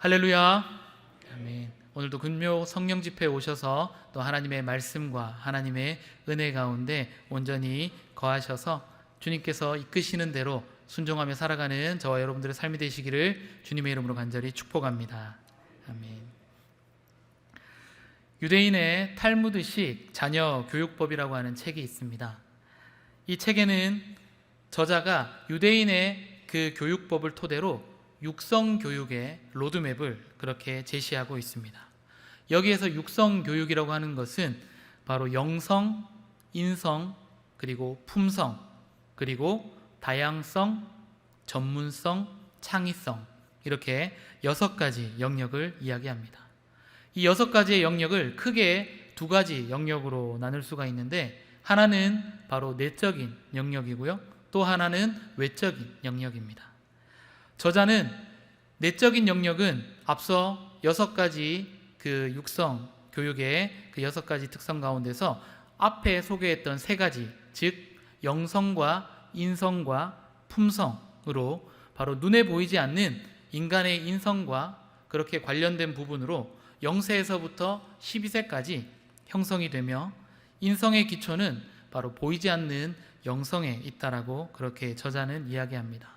할렐루야. 아멘. 오늘도 금요 성령 집회에 오셔서 또 하나님의 말씀과 하나님의 은혜 가운데 온전히 거하셔서 주님께서 이끄시는 대로 순종하며 살아가는 저와 여러분들의 삶이 되시기를 주님의 이름으로 간절히 축복합니다. 아멘. 유대인의 탈무드식 자녀 교육법이라고 하는 책이 있습니다. 이 책에는 저자가 유대인의 그 교육법을 토대로 육성 교육의 로드맵을 그렇게 제시하고 있습니다. 여기에서 육성 교육이라고 하는 것은 바로 영성, 인성, 그리고 품성, 그리고 다양성, 전문성, 창의성, 이렇게 6가지 영역을 이야기합니다. 이 6가지의 영역을 크게 2가지 영역으로 나눌 수가 있는데, 하나는 바로 내적인 영역이고요, 또 하나는 외적인 영역입니다. 저자는 내적인 영역은 앞서 6가지 그 육성 교육의 그 6가지 특성 가운데서 앞에 소개했던 3가지, 즉 영성과 인성과 품성으로 바로 눈에 보이지 않는 인간의 인성과 그렇게 관련된 부분으로 0세에서부터 12세까지 형성이 되며, 인성의 기초는 바로 보이지 않는 영성에 있다라고 그렇게 저자는 이야기합니다.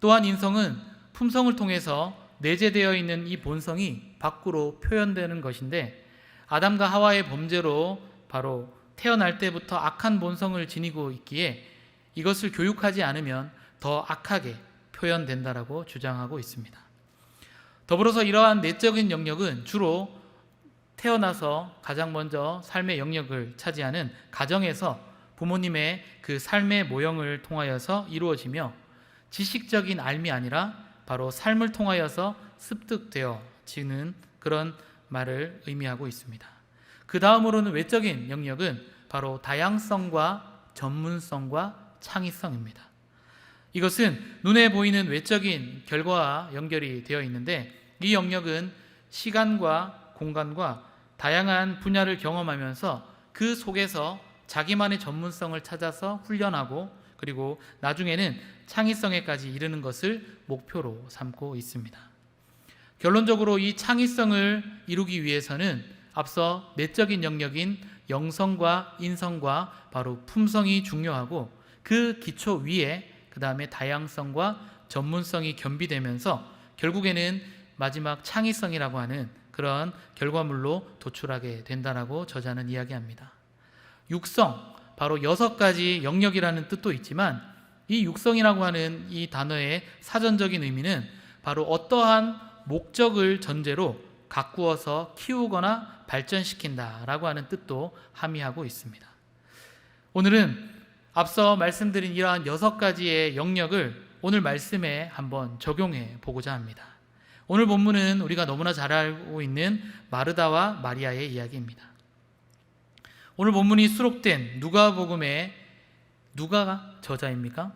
또한 인성은 품성을 통해서 내재되어 있는 이 본성이 밖으로 표현되는 것인데, 아담과 하와의 범죄로 바로 태어날 때부터 악한 본성을 지니고 있기에 이것을 교육하지 않으면 더 악하게 표현된다라고 주장하고 있습니다. 더불어서 이러한 내적인 영역은 주로 태어나서 가장 먼저 삶의 영역을 차지하는 가정에서 부모님의 그 삶의 모형을 통하여서 이루어지며, 지식적인 알미 아니라 바로 삶을 통하여서 습득되어지는 그런 말을 의미하고 있습니다. 그 다음으로는 외적인 영역은 바로 다양성과 전문성과 창의성입니다. 이것은 눈에 보이는 외적인 결과와 연결이 되어 있는데, 이 영역은 시간과 공간과 다양한 분야를 경험하면서 그 속에서 자기만의 전문성을 찾아서 훈련하고, 그리고 나중에는 창의성에까지 이르는 것을 목표로 삼고 있습니다. 결론적으로 이 창의성을 이루기 위해서는 앞서 내적인 영역인 영성과 인성과 바로 품성이 중요하고, 그 기초 위에 그 다음에 다양성과 전문성이 겸비되면서 결국에는 마지막 창의성이라고 하는 그런 결과물로 도출하게 된다라고 저자는 이야기합니다. 육성, 바로 6가지 영역이라는 뜻도 있지만, 이 육성이라고 하는 이 단어의 사전적인 의미는 바로 어떠한 목적을 전제로 가꾸어서 키우거나 발전시킨다라고 하는 뜻도 함의하고 있습니다. 오늘은 앞서 말씀드린 이러한 6가지의 영역을 오늘 말씀에 한번 적용해 보고자 합니다. 오늘 본문은 우리가 너무나 잘 알고 있는 마르다와 마리아의 이야기입니다. 오늘 본문이 수록된 누가복음의 누가가 저자입니까?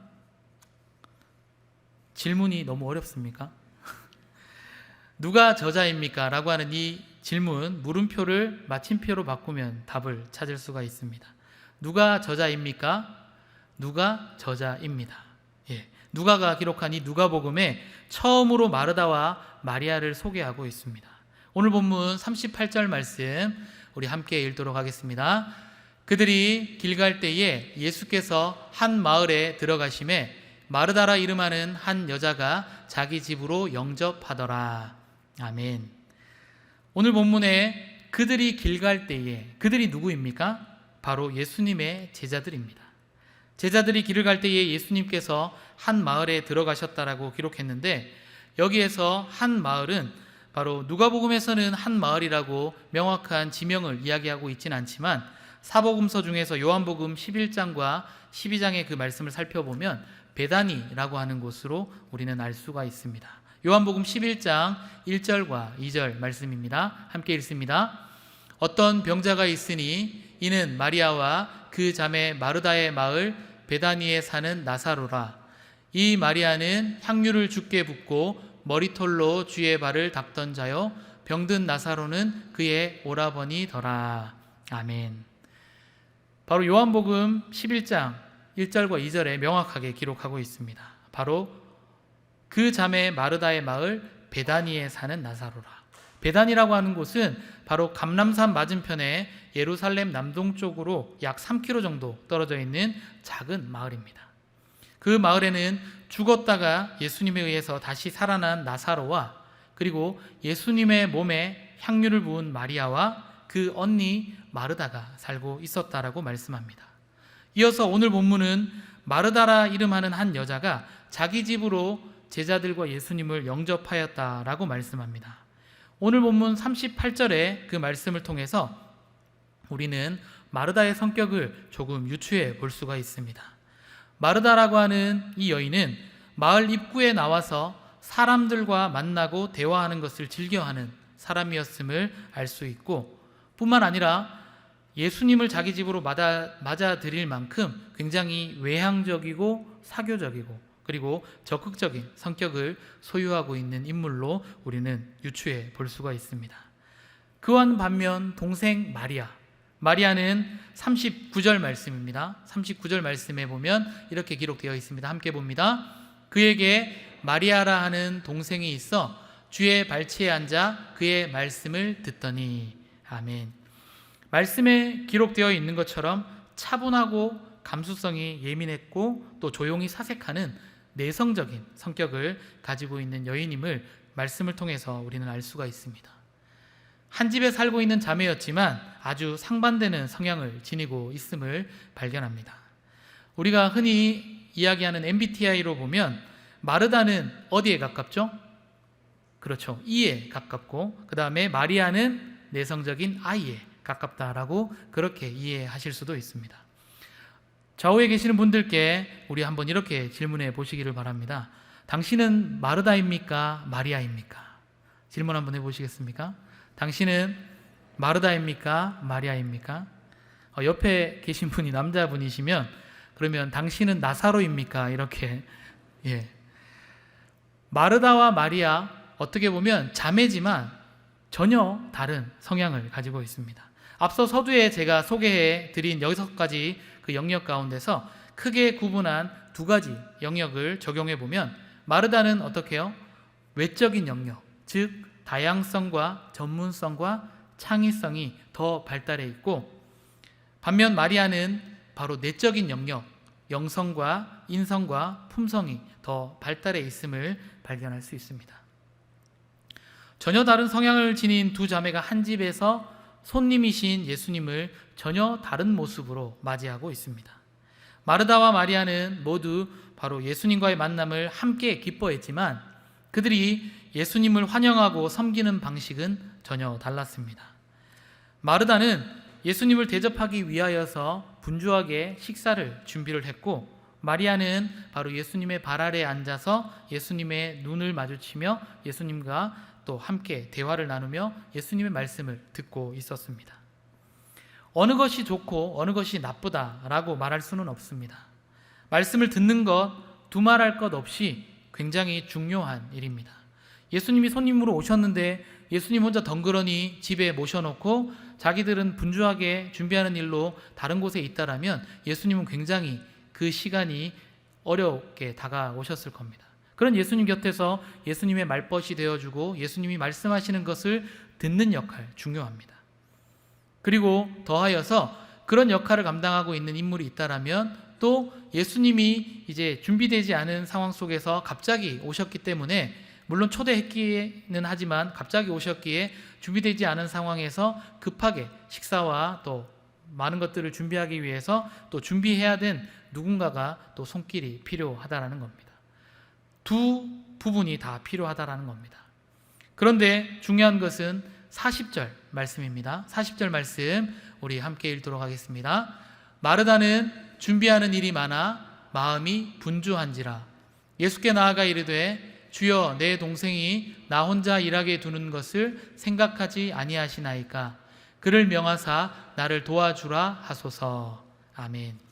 질문이 너무 어렵습니까? 누가 저자입니까? 라고 하는 이 질문, 물음표를 마침표로 바꾸면 답을 찾을 수가 있습니다. 누가 저자입니까? 누가 저자입니다. 누가가 기록한 이 누가복음에 처음으로 마르다와 마리아를 소개하고 있습니다. 오늘 본문 38절 말씀 우리 함께 읽도록 하겠습니다. 그들이 길 갈 때에 예수께서 한 마을에 들어가심에 마르다라 이름하는 한 여자가 자기 집으로 영접하더라. 아멘. 오늘 본문에 그들이 길 갈 때에, 그들이 누구입니까? 바로 예수님의 제자들입니다. 제자들이 길을 갈 때에 예수님께서 한 마을에 들어가셨다라고 기록했는데, 여기에서 한 마을은 바로 누가복음에서는 한 마을이라고 명확한 지명을 이야기하고 있지는 않지만, 사복음서 중에서 요한복음 11장과 12장의 그 말씀을 살펴보면 베다니라고 하는 곳으로 우리는 알 수가 있습니다. 요한복음 11장 1절과 2절 말씀입니다. 함께 읽습니다. 어떤 병자가 있으니 이는 마리아와 그 자매 마르다의 마을 베다니에 사는 나사로라. 이 마리아는 향유를 주께 붓고 머리털로 주의 발을 닦던 자요, 병든 나사로는 그의 오라버니더라. 아멘. 바로 요한복음 11장 1절과 2절에 명확하게 기록하고 있습니다. 바로 그 자매 마르다의 마을 베다니에 사는 나사로라. 베다니라고 하는 곳은 바로 감람산 맞은편에 예루살렘 남동쪽으로 약 3km 정도 떨어져 있는 작은 마을입니다. 그 마을에는 죽었다가 예수님에 의해서 다시 살아난 나사로와 그리고 예수님의 몸에 향유를 부은 마리아와 그 언니 마르다가 살고 있었다라고 말씀합니다. 이어서 오늘 본문은 마르다라 이름하는 한 여자가 자기 집으로 제자들과 예수님을 영접하였다라고 말씀합니다. 오늘 본문 38절의 그 말씀을 통해서 우리는 마르다의 성격을 조금 유추해 볼 수가 있습니다. 마르다라고 하는 이 여인은 마을 입구에 나와서 사람들과 만나고 대화하는 것을 즐겨하는 사람이었음을 알 수 있고, 뿐만 아니라 예수님을 자기 집으로 맞아들일 만큼 굉장히 외향적이고 사교적이고 그리고 적극적인 성격을 소유하고 있는 인물로 우리는 유추해 볼 수가 있습니다. 그와는 반면 동생 마리아는 39절 말씀입니다. 39절 말씀에 보면 이렇게 기록되어 있습니다. 함께 봅니다. 그에게 마리아라 하는 동생이 있어 주의 발치에 앉아 그의 말씀을 듣더니. 아멘. 말씀에 기록되어 있는 것처럼 차분하고 감수성이 예민했고 또 조용히 사색하는 내성적인 성격을 가지고 있는 여인임을 말씀을 통해서 우리는 알 수가 있습니다. 한 집에 살고 있는 자매였지만 아주 상반되는 성향을 지니고 있음을 발견합니다. 우리가 흔히 이야기하는 MBTI로 보면 마르다는 어디에 가깝죠? 그렇죠. E에 가깝고 그 다음에 마리아는 내성적인 I에 가깝다라고 그렇게 이해하실 수도 있습니다. 좌우에 계시는 분들께 우리 한번 이렇게 질문해 보시기를 바랍니다. 당신은 마르다입니까? 마리아입니까? 질문 한번 해보시겠습니까? 당신은 마르다입니까? 마리아입니까? 옆에 계신 분이 남자분이시면 그러면 당신은 나사로입니까? 이렇게. 마르다와 마리아 어떻게 보면 자매지만 전혀 다른 성향을 가지고 있습니다. 앞서 서두에 제가 소개해 드린 6가지 그 영역 가운데서 크게 구분한 2가지 영역을 적용해 보면 마르다는 어떻게 해요? 외적인 영역, 즉 다양성과 전문성과 창의성이 더 발달해 있고, 반면 마리아는 바로 내적인 영역, 영성과 인성과 품성이 더 발달해 있음을 발견할 수 있습니다. 전혀 다른 성향을 지닌 두 자매가 한 집에서 손님이신 예수님을 전혀 다른 모습으로 맞이하고 있습니다. 마르다와 마리아는 모두 바로 예수님과의 만남을 함께 기뻐했지만 그들이 예수님을 환영하고 섬기는 방식은 전혀 달랐습니다. 마르다는 예수님을 대접하기 위하여서 분주하게 식사를 준비를 했고, 마리아는 바로 예수님의 발 아래에 앉아서 예수님의 눈을 마주치며 예수님과 또 함께 대화를 나누며 예수님의 말씀을 듣고 있었습니다. 어느 것이 좋고 어느 것이 나쁘다라고 말할 수는 없습니다. 말씀을 듣는 것, 두말할 것 없이 굉장히 중요한 일입니다. 예수님이 손님으로 오셨는데 예수님 혼자 덩그러니 집에 모셔놓고 자기들은 분주하게 준비하는 일로 다른 곳에 있다라면 예수님은 굉장히 그 시간이 어렵게 다가오셨을 겁니다. 그런 예수님 곁에서 예수님의 말벗이 되어주고 예수님이 말씀하시는 것을 듣는 역할 중요합니다. 그리고 더하여서 그런 역할을 감당하고 있는 인물이 있다라면 또 예수님이 이제 준비되지 않은 상황 속에서 갑자기 오셨기 때문에, 물론 초대했기는 하지만 갑자기 오셨기에 준비되지 않은 상황에서 급하게 식사와 또 많은 것들을 준비하기 위해서 또 준비해야 된 누군가가 또 손길이 필요하다라는 겁니다. 두 부분이 다 필요하다라는 겁니다. 그런데 중요한 것은 40절 말씀입니다. 40절 말씀 우리 함께 읽도록 하겠습니다. 마르다는 준비하는 일이 많아 마음이 분주한지라 예수께 나아가 이르되 주여 내 동생이 나 혼자 일하게 두는 것을 생각하지 아니하시나이까 그를 명하사 나를 도와주라 하소서. 아멘.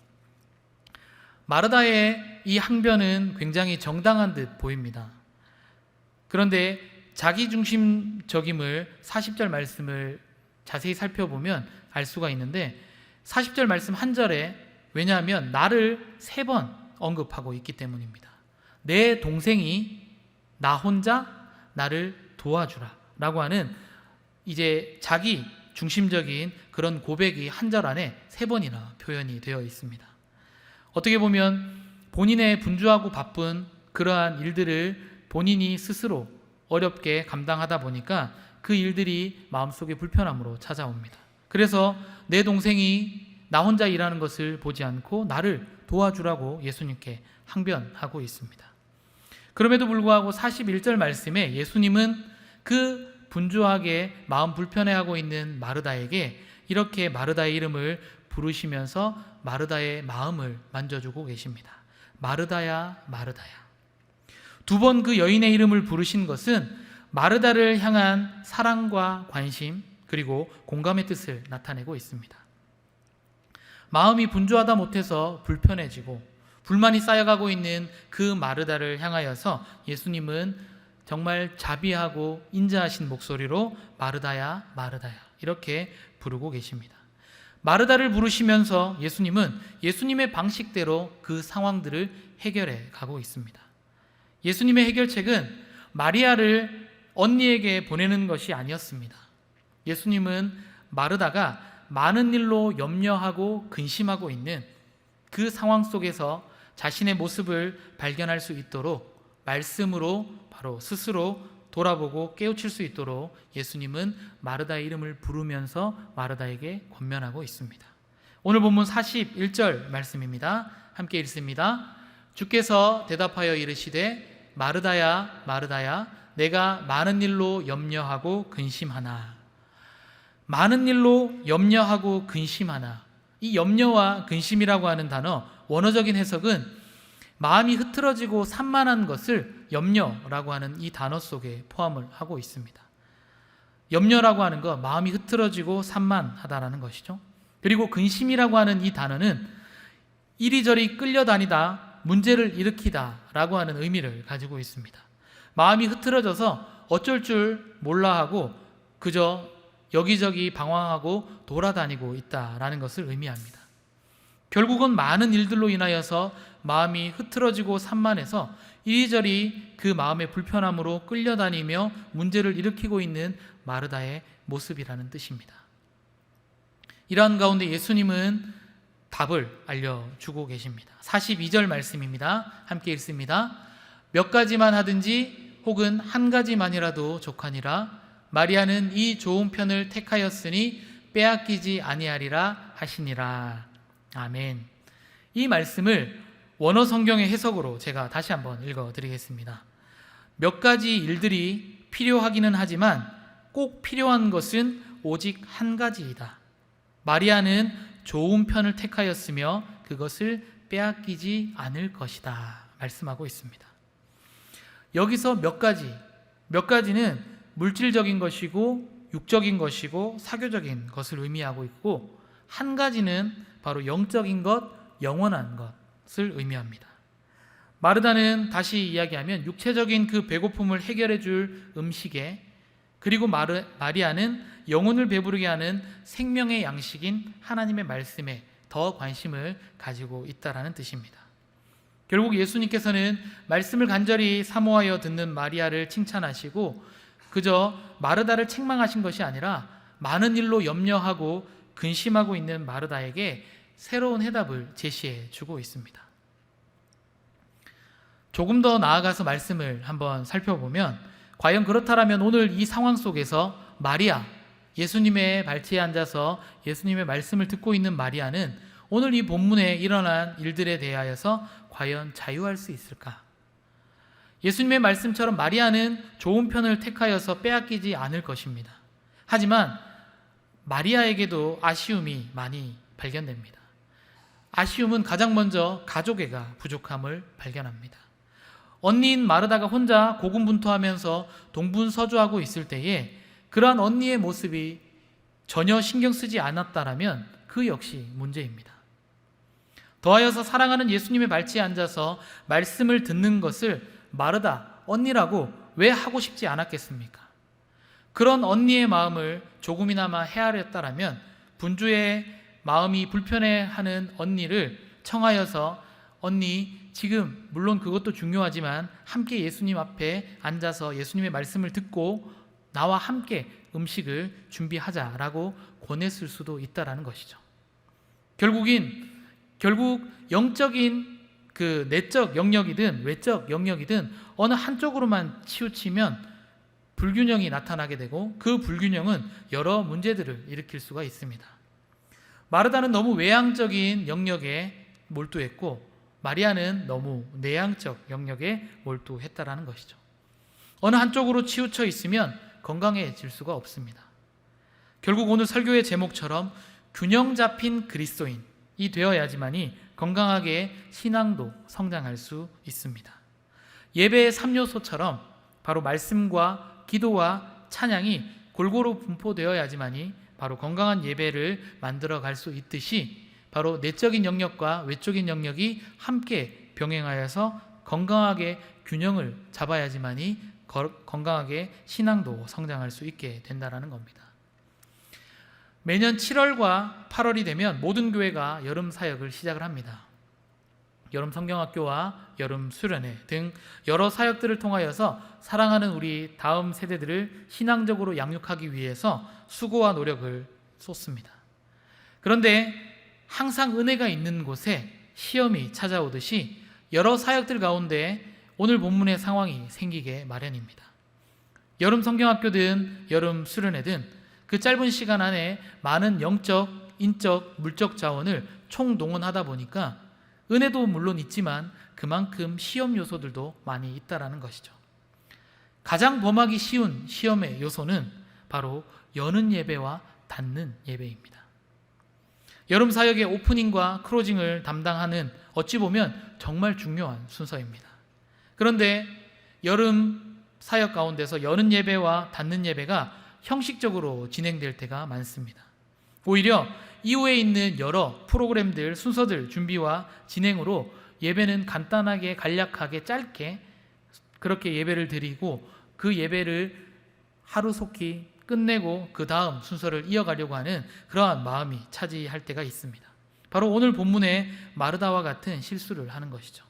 마르다의 이 항변은 굉장히 정당한 듯 보입니다. 그런데 자기중심적임을 40절 말씀을 자세히 살펴보면 알 수가 있는데 40절 말씀 한 절에 왜냐하면 나를 3번 언급하고 있기 때문입니다. 내 동생이 나 혼자 나를 도와주라 라고 하는 이제 자기 중심적인 그런 고백이 한 절 안에 3번이나 표현이 되어 있습니다. 어떻게 보면 본인의 분주하고 바쁜 그러한 일들을 본인이 스스로 어렵게 감당하다 보니까 그 일들이 마음속에 불편함으로 찾아옵니다. 그래서 내 동생이 나 혼자 일하는 것을 보지 않고 나를 도와주라고 예수님께 항변하고 있습니다. 그럼에도 불구하고 41절 말씀에 예수님은 그 분주하게 마음 불편해하고 있는 마르다에게 이렇게 마르다의 이름을 부르시면서 마르다의 마음을 만져주고 계십니다. 마르다야, 마르다야. 2번 그 여인의 이름을 부르신 것은 마르다를 향한 사랑과 관심 그리고 공감의 뜻을 나타내고 있습니다. 마음이 분주하다 못해서 불편해지고 불만이 쌓여가고 있는 그 마르다를 향하여서 예수님은 정말 자비하고 인자하신 목소리로 마르다야, 마르다야 이렇게 부르고 계십니다. 마르다를 부르시면서 예수님은 예수님의 방식대로 그 상황들을 해결해 가고 있습니다. 예수님의 해결책은 마리아를 언니에게 보내는 것이 아니었습니다. 예수님은 마르다가 많은 일로 염려하고 근심하고 있는 그 상황 속에서 자신의 모습을 발견할 수 있도록 말씀으로 바로 스스로 돌아보고 깨우칠 수 있도록 예수님은 마르다의 이름을 부르면서 마르다에게 권면하고 있습니다. 오늘 본문 41절 말씀입니다. 함께 읽습니다. 주께서 대답하여 이르시되 마르다야, 마르다야, 내가 많은 일로 염려하고 근심하나. 많은 일로 염려하고 근심하나. 이 염려와 근심이라고 하는 단어, 원어적인 해석은 마음이 흐트러지고 산만한 것을 염려라고 하는 이 단어 속에 포함을 하고 있습니다. 염려라고 하는 것, 마음이 흐트러지고 산만하다라는 것이죠. 그리고 근심이라고 하는 이 단어는 이리저리 끌려다니다 문제를 일으키다라고 하는 의미를 가지고 있습니다. 마음이 흐트러져서 어쩔 줄 몰라 하고 그저 여기저기 방황하고 돌아다니고 있다라는 것을 의미합니다. 결국은 많은 일들로 인하여서 마음이 흐트러지고 산만해서 이리저리 그 마음의 불편함으로 끌려다니며 문제를 일으키고 있는 마르다의 모습이라는 뜻입니다. 이러한 가운데 예수님은 답을 알려주고 계십니다. 42절 말씀입니다. 함께 읽습니다. 몇 가지만 하든지 혹은 한 가지만이라도 족하니라. 마리아는 이 좋은 편을 택하였으니 빼앗기지 아니하리라 하시니라. 아멘. 이 말씀을 원어 성경의 해석으로 제가 다시 한번 읽어드리겠습니다. 몇 가지 일들이 필요하기는 하지만 꼭 필요한 것은 오직 한 가지이다. 마리아는 좋은 편을 택하였으며 그것을 빼앗기지 않을 것이다. 말씀하고 있습니다. 여기서 몇 가지는 물질적인 것이고 육적인 것이고 사교적인 것을 의미하고 있고 한 가지는 바로 영적인 것, 영원한 것을 의미합니다. 마르다는 다시 이야기하면 육체적인 그 배고픔을 해결해 줄 음식에 그리고 마리아는 영혼을 배부르게 하는 생명의 양식인 하나님의 말씀에 더 관심을 가지고 있다라는 뜻입니다. 결국 예수님께서는 말씀을 간절히 사모하여 듣는 마리아를 칭찬하시고 그저 마르다를 책망하신 것이 아니라 많은 일로 염려하고 근심하고 있는 마르다에게 새로운 해답을 제시해 주고 있습니다. 조금 더 나아가서 말씀을 한번 살펴보면 과연 그렇다라면 오늘 이 상황 속에서 마리아, 예수님의 발치에 앉아서 예수님의 말씀을 듣고 있는 마리아는 오늘 이 본문에 일어난 일들에 대하여서 과연 자유할 수 있을까? 예수님의 말씀처럼 마리아는 좋은 편을 택하여서 빼앗기지 않을 것입니다. 하지만 마리아에게도 아쉬움이 많이 발견됩니다. 아쉬움은 가장 먼저 가족애가 부족함을 발견합니다. 언니인 마르다가 혼자 고군분투하면서 동분서주하고 있을 때에 그러한 언니의 모습이 전혀 신경 쓰지 않았다라면 그 역시 문제입니다. 더하여서 사랑하는 예수님의 발치에 앉아서 말씀을 듣는 것을 마르다, 언니라고 왜 하고 싶지 않았겠습니까? 그런 언니의 마음을 조금이나마 헤아렸다라면 분주의 마음이 불편해하는 언니를 청하여서 언니 지금 물론 그것도 중요하지만 함께 예수님 앞에 앉아서 예수님의 말씀을 듣고 나와 함께 음식을 준비하자라고 권했을 수도 있다라는 것이죠. 결국 영적인 그 내적 영역이든 외적 영역이든 어느 한쪽으로만 치우치면 불균형이 나타나게 되고 그 불균형은 여러 문제들을 일으킬 수가 있습니다. 마르다는 너무 외향적인 영역에 몰두했고 마리아는 너무 내향적 영역에 몰두했다라는 것이죠. 어느 한쪽으로 치우쳐 있으면 건강해질 수가 없습니다. 결국 오늘 설교의 제목처럼 균형 잡힌 그리스도인이 되어야지만이 건강하게 신앙도 성장할 수 있습니다. 예배의 3요소처럼 바로 말씀과 기도와 찬양이 골고루 분포되어야지만이 바로 건강한 예배를 만들어 갈 수 있듯이 바로 내적인 영역과 외적인 영역이 함께 병행하여서 건강하게 균형을 잡아야지만이 건강하게 신앙도 성장할 수 있게 된다는 겁니다. 매년 7월과 8월이 되면 모든 교회가 여름 사역을 시작을 합니다. 여름 성경학교와 여름 수련회 등 여러 사역들을 통하여서 사랑하는 우리 다음 세대들을 신앙적으로 양육하기 위해서 수고와 노력을 쏟습니다. 그런데 항상 은혜가 있는 곳에 시험이 찾아오듯이 여러 사역들 가운데 오늘 본문의 상황이 생기게 마련입니다. 여름 성경학교든 여름 수련회든 그 짧은 시간 안에 많은 영적, 인적, 물적 자원을 총동원하다 보니까 은혜도 물론 있지만 그만큼 시험 요소들도 많이 있다라는 것이죠. 가장 범하기 쉬운 시험의 요소는 바로 여는 예배와 닫는 예배입니다. 여름 사역의 오프닝과 클로징을 담당하는 어찌 보면 정말 중요한 순서입니다. 그런데 여름 사역 가운데서 여는 예배와 닫는 예배가 형식적으로 진행될 때가 많습니다. 오히려 이후에 있는 여러 프로그램들, 순서들 준비와 진행으로 예배는 간단하게 간략하게 짧게 그렇게 예배를 드리고 그 예배를 하루속히 끝내고 그 다음 순서를 이어가려고 하는 그러한 마음이 차지할 때가 있습니다. 바로 오늘 본문의 마르다와 같은 실수를 하는 것이죠.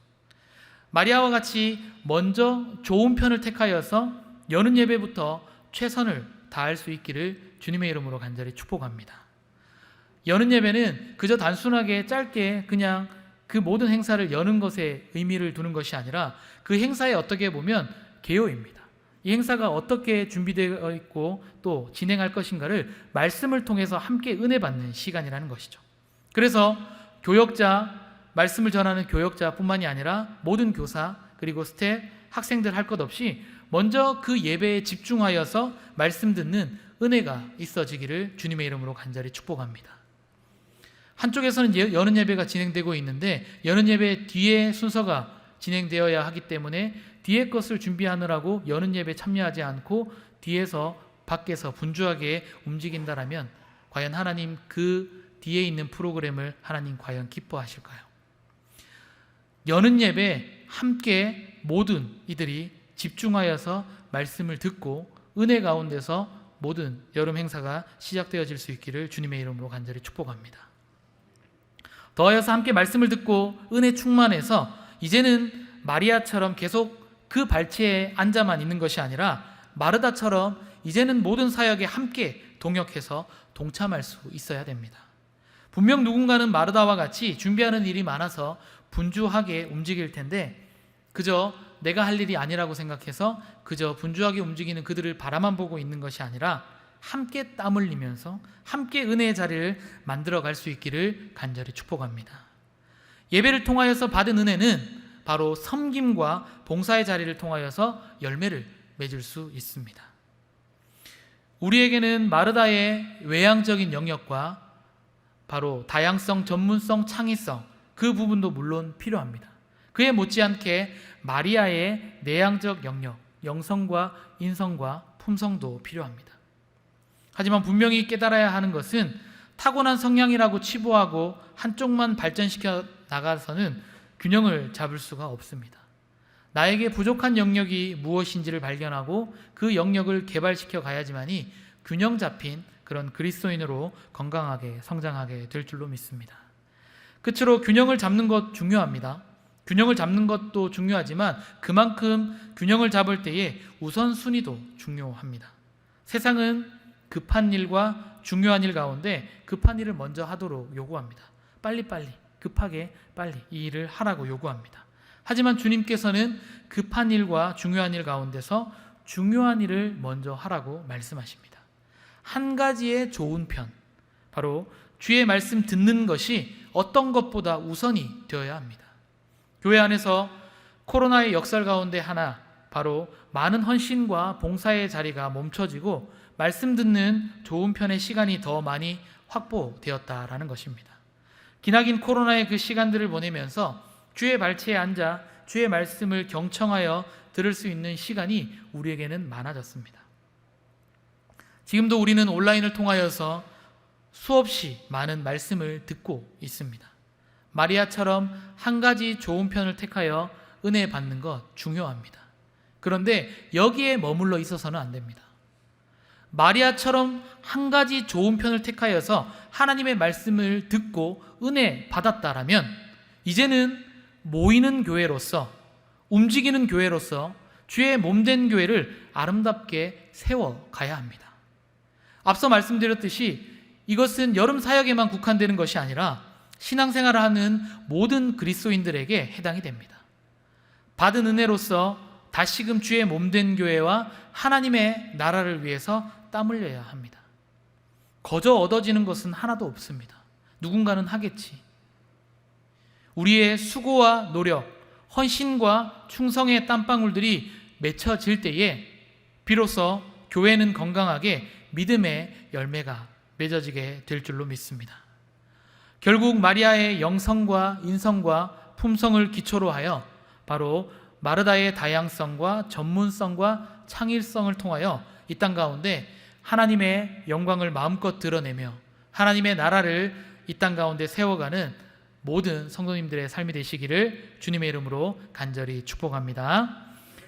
마리아와 같이 먼저 좋은 편을 택하여서 여는 예배부터 최선을 다할 수 있기를 주님의 이름으로 간절히 축복합니다. 여는 예배는 그저 단순하게 짧게 그냥 그 모든 행사를 여는 것에 의미를 두는 것이 아니라 그 행사에 어떻게 보면 개요입니다. 이 행사가 어떻게 준비되어 있고 또 진행할 것인가를 말씀을 통해서 함께 은혜 받는 시간이라는 것이죠. 그래서 교역자, 말씀을 전하는 교역자뿐만이 아니라 모든 교사 그리고 스텝, 학생들 할 것 없이 먼저 그 예배에 집중하여서 말씀 듣는 은혜가 있어지기를 주님의 이름으로 간절히 축복합니다. 한쪽에서는 여는 예배가 진행되고 있는데 여는 예배 뒤에 순서가 진행되어야 하기 때문에 뒤에 것을 준비하느라고 여는 예배 참여하지 않고 뒤에서 밖에서 분주하게 움직인다라면 과연 하나님 그 뒤에 있는 프로그램을 하나님 과연 기뻐하실까요? 여는 예배 함께 모든 이들이 집중하여서 말씀을 듣고 은혜 가운데서 모든 여름 행사가 시작되어질 수 있기를 주님의 이름으로 간절히 축복합니다. 더하여서 함께 말씀을 듣고 은혜 충만해서 이제는 마리아처럼 계속 그 발치에 앉아만 있는 것이 아니라 마르다처럼 이제는 모든 사역에 함께 동역해서 동참할 수 있어야 됩니다. 분명 누군가는 마르다와 같이 준비하는 일이 많아서 분주하게 움직일 텐데 그저 내가 할 일이 아니라고 생각해서 그저 분주하게 움직이는 그들을 바라만 보고 있는 것이 아니라 함께 땀 흘리면서 함께 은혜의 자리를 만들어 갈 수 있기를 간절히 축복합니다. 예배를 통하여서 받은 은혜는 바로 섬김과 봉사의 자리를 통하여서 열매를 맺을 수 있습니다. 우리에게는 마르다의 외향적인 영역과 바로 다양성, 전문성, 창의성 그 부분도 물론 필요합니다. 그에 못지않게 마리아의 내향적 영역, 영성과 인성과 품성도 필요합니다. 하지만 분명히 깨달아야 하는 것은 타고난 성향이라고 치부하고 한쪽만 발전시켜 나가서는 균형을 잡을 수가 없습니다. 나에게 부족한 영역이 무엇인지를 발견하고 그 영역을 개발시켜 가야지만이 균형 잡힌 그런 그리스도인으로 건강하게 성장하게 될 줄로 믿습니다. 끝으로 균형을 잡는 것 중요합니다. 균형을 잡는 것도 중요하지만 그만큼 균형을 잡을 때에 우선순위도 중요합니다. 세상은 급한 일과 중요한 일 가운데 급한 일을 먼저 하도록 요구합니다. 빨리빨리, 급하게 빨리 이 일을 하라고 요구합니다. 하지만 주님께서는 급한 일과 중요한 일 가운데서 중요한 일을 먼저 하라고 말씀하십니다. 한 가지의 좋은 편, 바로 주의 말씀 듣는 것이 어떤 것보다 우선이 되어야 합니다. 교회 안에서 코로나의 역설 가운데 하나, 바로 많은 헌신과 봉사의 자리가 멈춰지고 말씀 듣는 좋은 편의 시간이 더 많이 확보되었다라는 것입니다. 기나긴 코로나의 그 시간들을 보내면서 주의 발치에 앉아 주의 말씀을 경청하여 들을 수 있는 시간이 우리에게는 많아졌습니다. 지금도 우리는 온라인을 통하여서 수없이 많은 말씀을 듣고 있습니다. 마리아처럼 한 가지 좋은 편을 택하여 은혜 받는 것 중요합니다. 그런데 여기에 머물러 있어서는 안 됩니다. 마리아처럼 한 가지 좋은 편을 택하여서 하나님의 말씀을 듣고 은혜 받았다라면 이제는 모이는 교회로서, 움직이는 교회로서 주의 몸된 교회를 아름답게 세워가야 합니다. 앞서 말씀드렸듯이 이것은 여름 사역에만 국한되는 것이 아니라 신앙생활을 하는 모든 그리스도인들에게 해당이 됩니다. 받은 은혜로서 다시금 주의 몸된 교회와 하나님의 나라를 위해서 땀 흘려야 합니다. 거저 얻어지는 것은 하나도 없습니다. 누군가는 하겠지. 우리의 수고와 노력, 헌신과 충성의 땀방울들이 맺혀질 때에 비로소 교회는 건강하게 믿음의 열매가 맺어지게 될 줄로 믿습니다. 결국 마리아의 영성과 인성과 품성을 기초로 하여 바로 마르다의 다양성과 전문성과 창의성을 통하여 이 땅 가운데 하나님의 영광을 마음껏 드러내며 하나님의 나라를 이 땅 가운데 세워가는 모든 성도님들의 삶이 되시기를 주님의 이름으로 간절히 축복합니다.